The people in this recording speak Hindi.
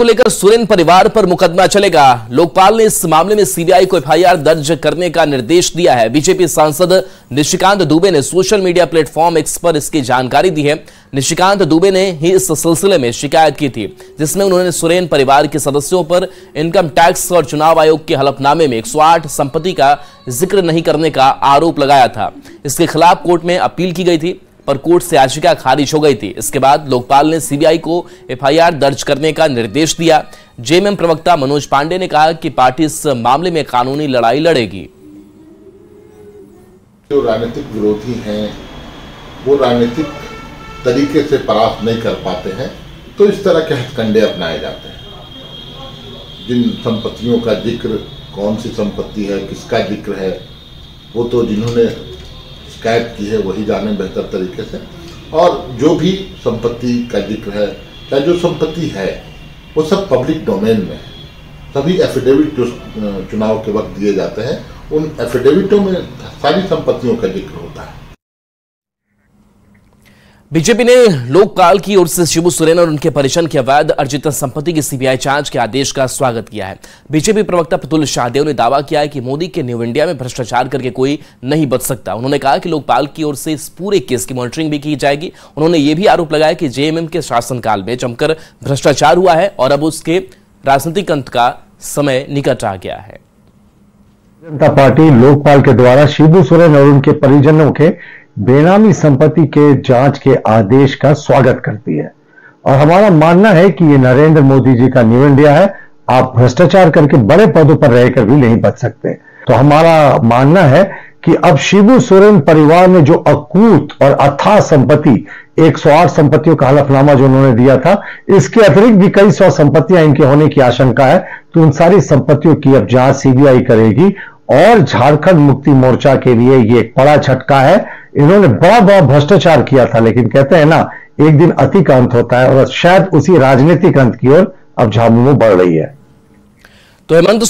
को लेकर सोरेन परिवार पर मुकदमा चलेगा। लोकपाल ने इस मामले में सीबीआई को एफआईआर दर्ज करने का निर्देश दिया है। बीजेपी सांसद निशिकांत दुबे ने सोशल मीडिया प्लेटफॉर्म एक्स पर इसकी जानकारी दी है। निशिकांत दुबे ने ही इस सिलसिले में शिकायत की थी, जिसमें उन्होंने सोरेन परिवार के सदस्यों पर इनकम टैक्स और चुनाव आयोग के हलफनामे में 108 संपत्ति का जिक्र नहीं करने का आरोप लगाया था। इसके खिलाफ कोर्ट में अपील की गई थी, पर कोर्ट से याचिका खारिज हो गई थी। इसके बाद लोकपाल ने सीबीआई को एफआईआर दर्ज करने का निर्देश दिया। जेएमएम प्रवक्ता मनोज पांडे ने कहा कि पार्टी इस मामले में कानूनी लड़ाई लड़ेगी। जो राजनीतिक विरोधी हैं वो राजनीतिक तरीके से परास्त नहीं कर पाते हैं, तो इस तरह के हथकंडे अपनाए जाते हैं। जिन संपत्तियों का जिक्र, कौन सी संपत्ति है, किसका जिक्र है, वो तो जिन्होंने शिकायत की है वही जाने बेहतर तरीके से। और जो भी संपत्ति का जिक्र है, या जो संपत्ति है, वो सब पब्लिक डोमेन में है। सभी एफिडेविट जो चुनाव के वक्त दिए जाते हैं, उन एफिडेविटों में सारी संपत्तियों का जिक्र होता है। बीजेपी ने लोकपाल की ओर से शिबू सोरेन और उनके परिजन की अवैध अर्जित संपत्ति की सीबीआई जांच के आदेश का स्वागत किया है। बीजेपी प्रवक्ता प्रतुल शाहदेव ने दावा किया है कि मोदी के न्यू इंडिया में भ्रष्टाचार करके कोई नहीं बच सकता। उन्होंने कहा कि लोकपाल की ओर से इस पूरे केस की मॉनिटरिंग भी की जाएगी। उन्होंने ये भी आरोप लगाया कि जेएमएम के शासनकाल में जमकर भ्रष्टाचार हुआ है और अब उसके राजनीतिक अंत का समय निकट आ गया है। जनता पार्टी लोकपाल के द्वारा शिबू सोरेन और उनके परिजनों के बेनामी संपत्ति के जांच के आदेश का स्वागत करती है और हमारा मानना है कि ये नरेंद्र मोदी जी का न्यू इंडिया है। आप भ्रष्टाचार करके बड़े पदों पर रहकर भी नहीं बच सकते। तो हमारा मानना है कि अब शिबू सोरेन परिवार ने जो अकूत और अथाह संपत्ति 108 संपत्तियों का हलफनामा जो उन्होंने दिया था, इसके अतिरिक्त भी कई सौ संपत्तियां इनके होने की आशंका है। तो उन सारी संपत्तियों की अब जांच सीबीआई करेगी और झारखंड मुक्ति मोर्चा के लिए ये एक बड़ा झटका है। इन्होंने बड़ा बड़ा भ्रष्टाचार किया था, लेकिन कहते हैं ना, एक दिन अति का अंत होता है और शायद उसी राजनीतिक अंत की ओर अब झामुमो बढ़ रही है। तो हेमंत